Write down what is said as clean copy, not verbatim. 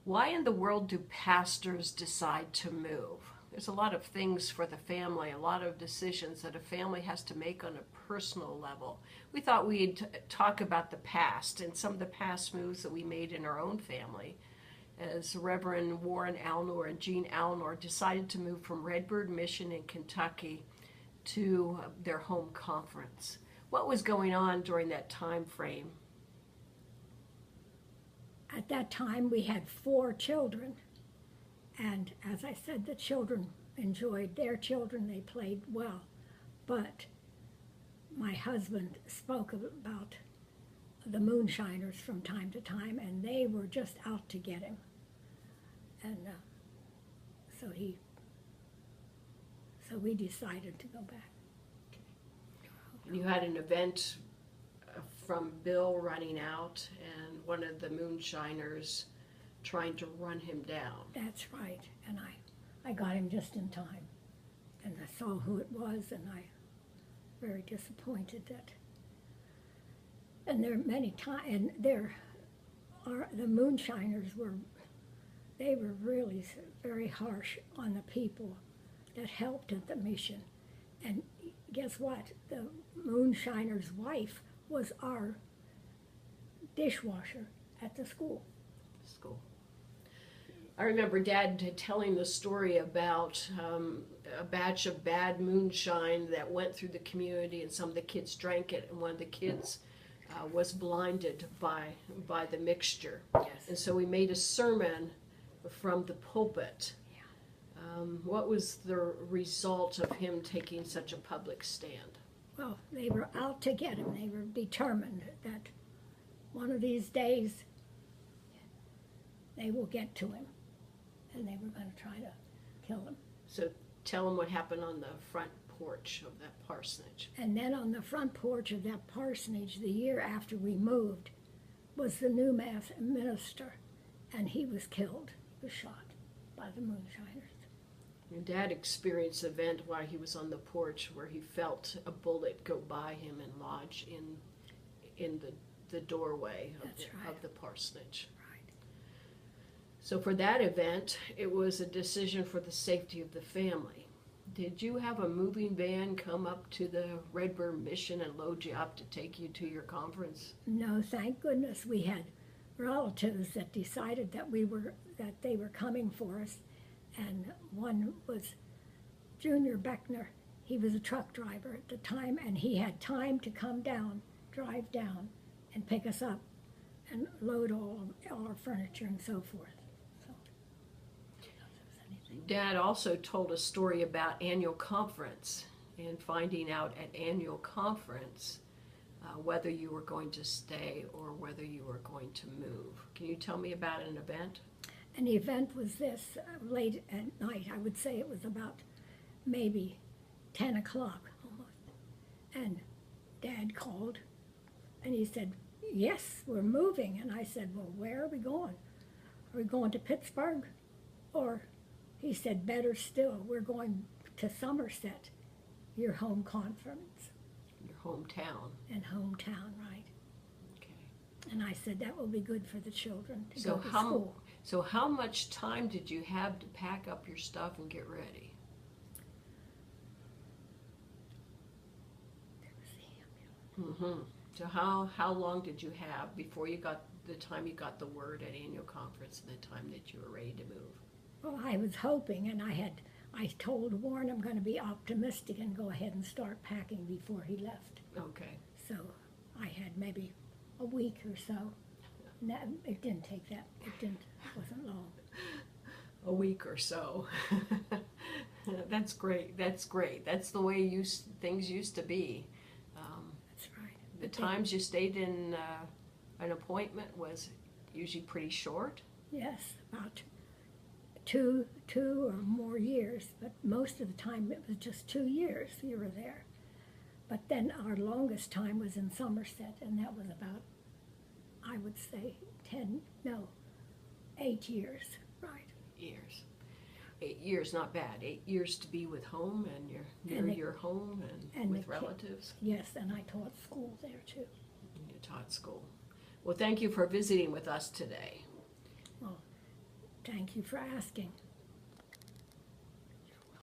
Why in the world do pastors decide to move? There's a lot of things for the family, a lot of decisions that a family has to make on a personal level. We thought we'd talk about the past and some of the past moves that we made in our own family as Reverend Warren Alnor and Jean Alnor decided to move from Redbird Mission in Kentucky to their home conference. What was going on during that time frame? At that time, we had 4 children. And as I said, the children enjoyed their children, they played well. But my husband spoke about the moonshiners from time to time, and they were just out to get him. And so we decided to go back. You had an event from Bill running out and one of the moonshiners trying to run him down. That's right. And I got him just in time. And I saw who it was, and I very disappointed that. And there are many times, and the moonshiners were really very harsh on the people that helped at the mission. And guess what? The moonshiner's wife was our dishwasher at the school. I remember Dad telling the story about a batch of bad moonshine that went through the community, and some of the kids drank it, and one of the kids was blinded by the mixture. Yes. And so we made a sermon from the pulpit. What was the result of him taking such a public stand? Well, they were out to get him. They were determined that one of these days they will get to him, and they were going to try to kill him. So tell him what happened on the front porch of that parsonage. And then on the front porch of that parsonage, the year after we moved, was the new mass minister, and he was killed. He was shot by the moonshiners. Your dad experienced an event while he was on the porch where he felt a bullet go by him and lodge in the doorway of the parsonage. Right. So for that event, it was a decision for the safety of the family. Did you have a moving van come up to the Redbird Mission and load you up to take you to your conference? No, thank goodness we had relatives that decided that they were coming for us. And one was Junior Beckner. He was a truck driver at the time, and he had time to come down, drive down, and pick us up and load all our furniture and so forth. So, Dad also told a story about annual conference and finding out at annual conference whether you were going to stay or whether you were going to move. Can you tell me about an event? An event was this, late at night. I would say it was about maybe 10 o'clock almost. And Dad called, and he said, "Yes, we're moving." And I said, "Well, where are we going? Are we going to Pittsburgh?" Or he said, "Better still, we're going to Somerset, your home conference." Your hometown. And hometown, right. Okay. And I said, "That will be good for the children to So go to school." So how much time did you have to pack up your stuff and get ready? So how long did you have before you got the time you got the word at annual conference and the time that you were ready to move? Well, I was hoping, and I told Warren I'm going to be optimistic and go ahead and start packing before he left. Okay. So I had maybe a week or so. No, it didn't take that. It wasn't long. A week or so. That's great. That's great. That's the way things used to be. That's right. The times you stayed in an appointment was usually pretty short. Yes, about two or more years, but most of the time it was just 2 years you were there. But then our longest time was in Somerset, and that was about, I would say, 8 years, right. Years. 8 years, not bad. 8 years to be with home and you're near your home and with relatives. Yes, and I taught school there too. You taught school. Well, thank you for visiting with us today. Well, thank you for asking.